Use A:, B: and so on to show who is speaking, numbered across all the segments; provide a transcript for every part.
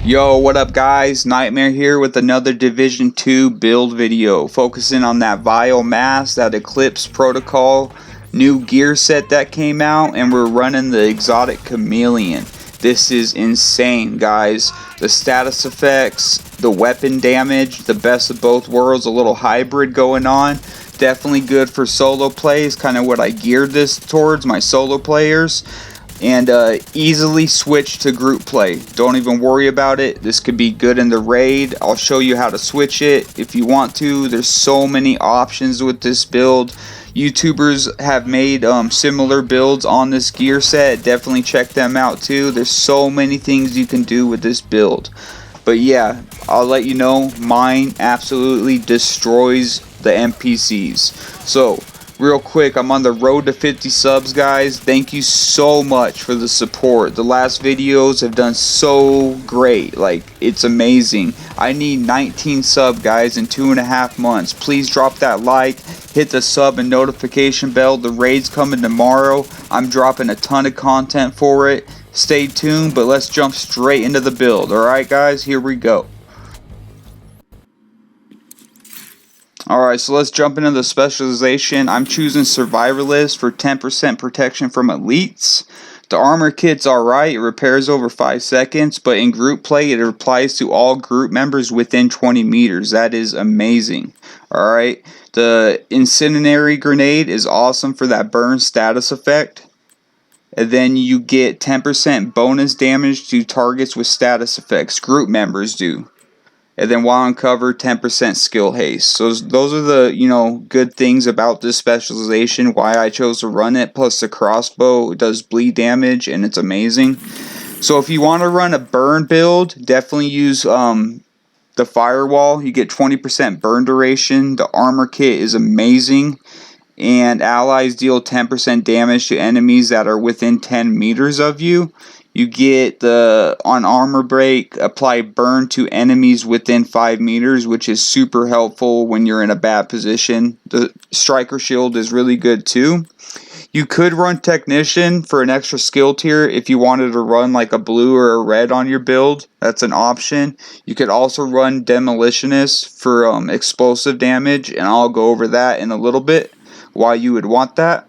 A: Yo, what up guys? Nightmare here with another Division 2 build video, focusing on that Vile Mask, that Eclipse protocol, new gear set that came out, and we're running the exotic Chameleon. This is insane, guys. The status effects, the weapon damage, the best of both worlds, a little hybrid going on. Definitely good for solo plays, kind of what I geared this towards, my solo players. And easily switch to group play. Don't even worry about it. This could be good in the raid. I'll show you how to switch it if you want to. There's so many options with this build. YouTubers have made similar builds on this gear set. Definitely check them out too. There's so many things you can do with this build. But yeah, I'll let you know, mine absolutely destroys the NPCs. So real quick, I'm on the road to 50 subs, guys. Thank you so much for the support. The last videos have done so great. Like, it's amazing. I need 19 sub, guys, in 2.5 months. Please drop that like, hit the sub and notification bell. The raid's coming tomorrow. I'm dropping a ton of content for it. Stay tuned, but let's jump straight into the build. Alright, guys, here we go. Alright, so let's jump into the specialization. I'm choosing Survivalist for 10% protection from elites. The armor kit's alright, it repairs over 5 seconds, but in group play it applies to all group members within 20 meters. That is amazing. Alright, the incendiary grenade is awesome for that burn status effect. And then you get 10% bonus damage to targets with status effects. Group members do. And then while on cover, 10% skill haste. So those are the, good things about this specialization, why I chose to run it. Plus the crossbow does bleed damage and it's amazing. So if you want to run a burn build, definitely use the firewall. You get 20% burn duration. The armor kit is amazing. And allies deal 10% damage to enemies that are within 10 meters of you. You get the, on armor break, apply burn to enemies within 5 meters, which is super helpful when you're in a bad position. The striker shield is really good too. You could run technician for an extra skill tier if you wanted to run like a blue or a red on your build. That's an option. You could also run demolitionist for explosive damage, and I'll go over that in a little bit why you would want that.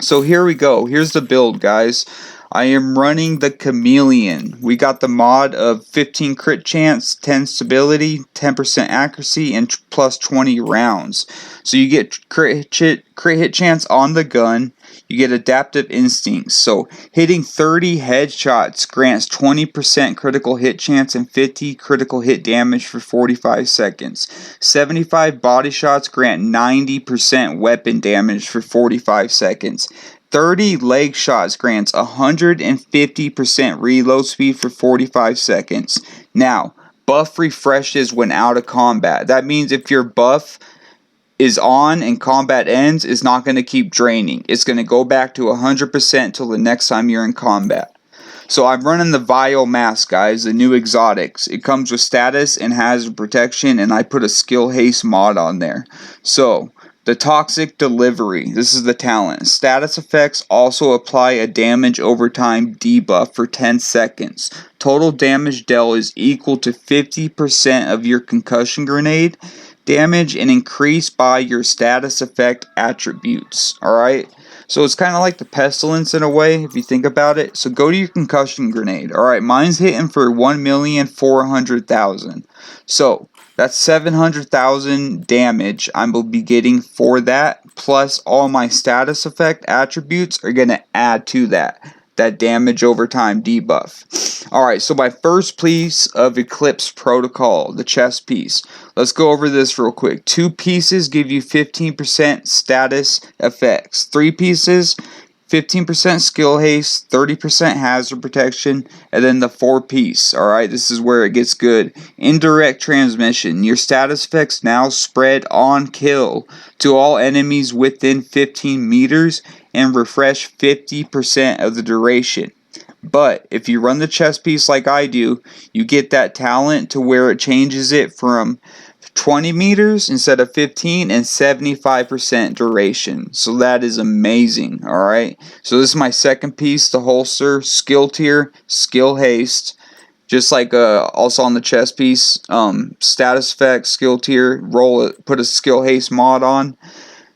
A: So here we go. Here's the build, guys. I am running the Chameleon. We got the mod of 15 crit chance, 10 stability, 10% accuracy, and plus 20 rounds. So you get crit hit chance on the gun. You get adaptive instincts. So hitting 30 headshots grants 20% critical hit chance and 50 critical hit damage for 45 seconds. 75 body shots grant 90% weapon damage for 45 seconds. 30 leg shots grants 150% reload speed for 45 seconds. Now, buff refreshes when out of combat. That means if your buff is on and combat ends, it's not going to keep draining. It's going to go back to 100% till the next time you're in combat. So I'm running the Vile Mask, guys, the new exotics. It comes with status and hazard protection, and I put a skill haste mod on there. So the Toxic Delivery, this is the talent. Status effects also apply a damage over time debuff for 10 seconds. Total damage dealt is equal to 50% of your concussion grenade damage and increased by your status effect attributes. Alright, so it's kind of like the Pestilence in a way if you think about it. So go to your concussion grenade. Alright, mine's hitting for 1,400,000. So that's 700,000 damage I will be getting for that, plus all my status effect attributes are going to add to that damage over time debuff. Alright, so my first piece of Eclipse protocol, the chest piece. Let's go over this real quick. 2 pieces give you 15% status effects. 3 pieces, 15% skill haste, 30% hazard protection, and then the 4 piece. Alright, this is where it gets good. Indirect transmission. Your status effects now spread on kill to all enemies within 15 meters and refresh 50% of the duration. But if you run the chest piece like I do, you get that talent to where it changes it from 20 meters instead of 15 and 75% duration. So that is amazing. Alright, so this is my second piece, the holster, skill tier, skill haste, just like also on the chest piece. Status effect, skill tier, roll it, put a skill haste mod on.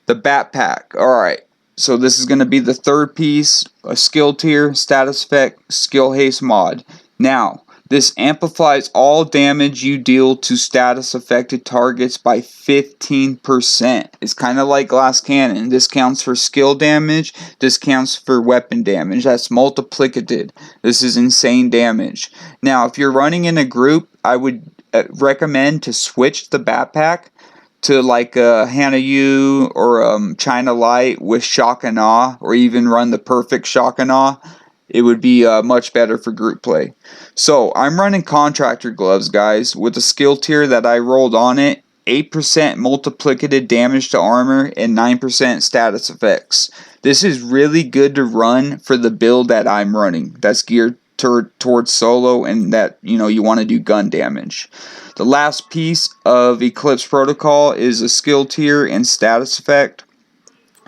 A: The backpack. Alright, so this is going to be the third piece, a skill tier, status effect, skill haste mod. Now, this amplifies all damage you deal to status affected targets by 15%. It's kind of like glass cannon. This counts for skill damage, this counts for weapon damage. That's multiplicated. This is insane damage. Now, if you're running in a group, I would recommend to switch the backpack to like Hana Yu or China Light with Shock and Awe, or even run the perfect Shock and Awe. It would be much better for group play. So I'm running Contractor Gloves, guys, with a skill tier that I rolled on it. 8% multiplicated damage to armor and 9% status effects. This is really good to run for the build that I'm running. That's geared towards solo and that, you know, you want to do gun damage. The last piece of Eclipse Protocol is a skill tier and status effect.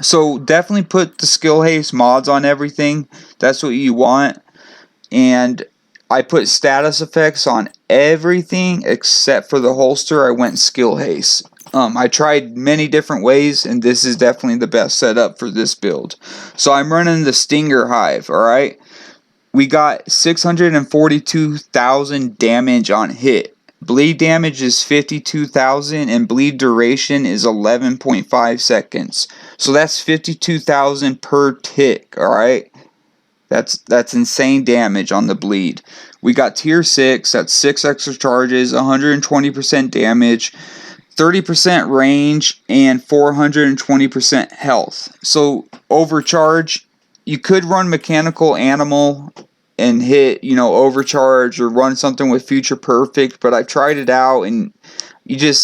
A: So definitely put the skill haste mods on everything. That's what you want. And I put status effects on everything except for the holster. I went skill haste. I tried many different ways, and this is definitely the best setup for this build. So I'm running the Stinger Hive, alright? We got 642,000 damage on hit. Bleed damage is 52,000 and bleed duration is 11.5 seconds. So that's 52,000 per tick, alright? That's insane damage on the bleed. We got tier 6, that's 6 extra charges, 120% damage, 30% range, and 420% health. So overcharge, you could run mechanical animal and hit, you know, overcharge or run something with future perfect, but I tried it out and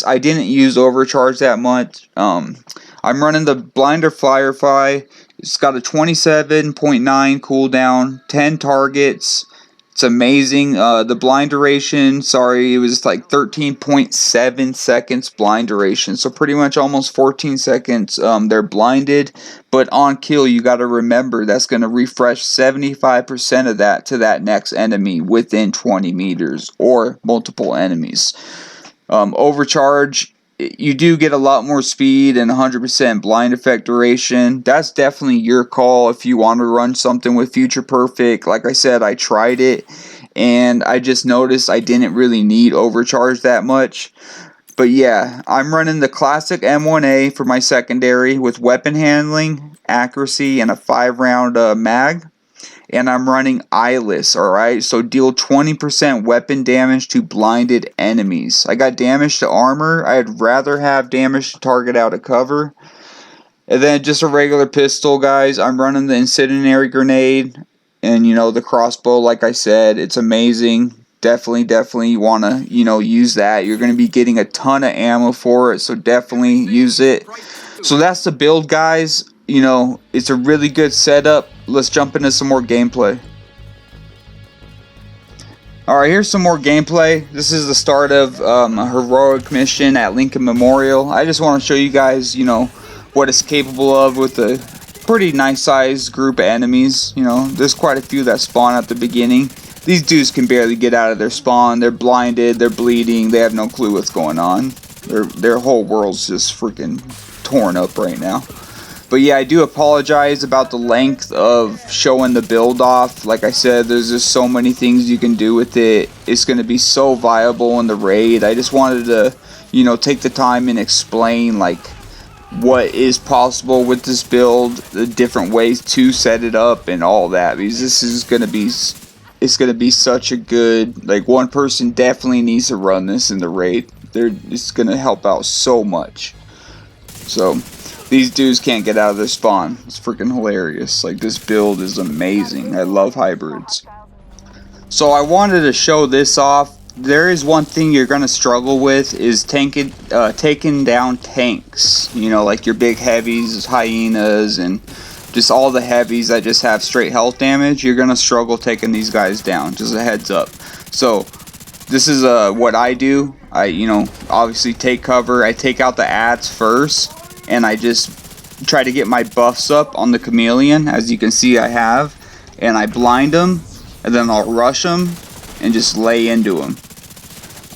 A: I didn't use overcharge that much. I'm running the blinder firefly. It's got a 27.9 cooldown, 10 targets. It's amazing. The blind duration, sorry, it was like 13.7 seconds blind duration. So pretty much almost 14 seconds they're blinded. But on kill, you got to remember that's going to refresh 75% of that to that next enemy within 20 meters or multiple enemies. Overcharge, you do get a lot more speed and 100% blind effect duration. That's definitely your call if you want to run something with future perfect. Like I said, I tried it and I just noticed I didn't really need overcharge that much. But yeah, I'm running the classic M1A for my secondary with weapon handling, accuracy, and a 5-round mag. And I'm running eyeless, alright? So deal 20% weapon damage to blinded enemies. I got damage to armor. I'd rather have damage to target out of cover. And then just a regular pistol, guys. I'm running the incendiary grenade. And, you know, the crossbow, like I said, it's amazing. Definitely you want to, you know, use that. You're going to be getting a ton of ammo for it. So definitely use it. So that's the build, guys. You know, it's a really good setup. Let's jump into some more gameplay. Alright, here's some more gameplay. This is the start of a heroic mission at Lincoln Memorial. I just want to show you guys, you know, what it's capable of with a pretty nice sized group of enemies. You know, there's quite a few that spawn at the beginning. These dudes can barely get out of their spawn. They're blinded, they're bleeding, they have no clue what's going on. Their whole world's just freaking torn up right now. But yeah, I do apologize about the length of showing the build off. Like I said, there's just so many things you can do with it. It's going to be so viable in the raid. I just wanted to, you know, take the time and explain like what is possible with this build, the different ways to set it up and all that. Because this is going to be, it's going to be such a good, like one person definitely needs to run this in the raid. It's going to help out so much. So these dudes can't get out of their spawn. It's freaking hilarious. Like, this build is amazing. I love hybrids. So I wanted to show this off. There is one thing you're going to struggle with is taking down tanks. You know, like your big heavies, hyenas, and just all the heavies that just have straight health damage. You're going to struggle taking these guys down. Just a heads up. So this is what I do. I, you know, obviously take cover. I take out the ads first. And I just try to get my buffs up on the chameleon, as you can see I have. And I blind them, and then I'll rush them. and just lay into them.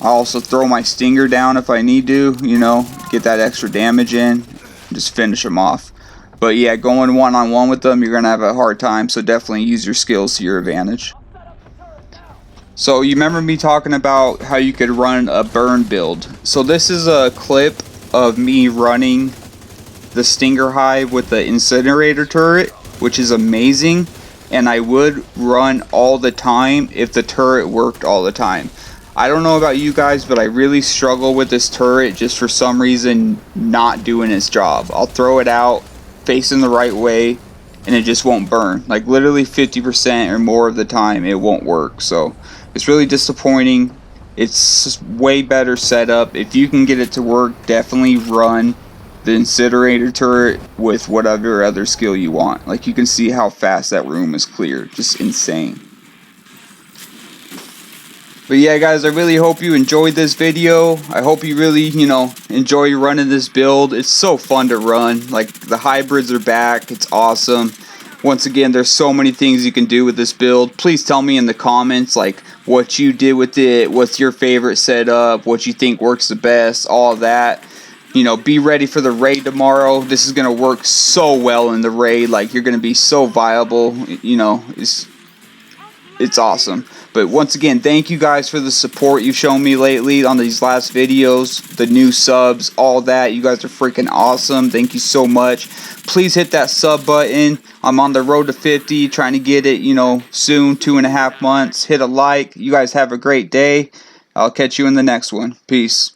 A: I also throw my stinger down if I need to, you know, get that extra damage in, just finish them off. But yeah, going one-on-one with them, you're going to have a hard time, so definitely use your skills to your advantage. So you remember me talking about how you could run a burn build. So this is a clip of me running the Stinger Hive with the incinerator turret, which is amazing, and I would run all the time if the turret worked all the time. I don't know about you guys, but I really struggle with this turret just for some reason not doing its job. I'll throw it out facing the right way and it just won't burn. Like literally 50% or more of the time it won't work. So it's really disappointing. It's way better setup. If you can get it to work, definitely run the incinerator turret with whatever other skill you want. Like you can see how fast that room is cleared. Just insane. But yeah guys, I really hope you enjoyed this video. I hope you really, you know, enjoy running this build. It's so fun to run. Like the hybrids are back. It's awesome. Once again, there's so many things you can do with this build. Please tell me in the comments like what you did with it, what's your favorite setup, what you think works the best, all of that. You know, be ready for the raid tomorrow. This is going to work so well in the raid. Like you're going to be so viable. You know, it's awesome. But once again, thank you guys for the support you've shown me lately on these last videos, the new subs, all that. You guys are freaking awesome. Thank you so much. Please hit that sub button. I'm on the road to 50, trying to get it, you know, soon, 2.5 months. Hit a like. You guys have a great day. I'll catch you in the next one. Peace.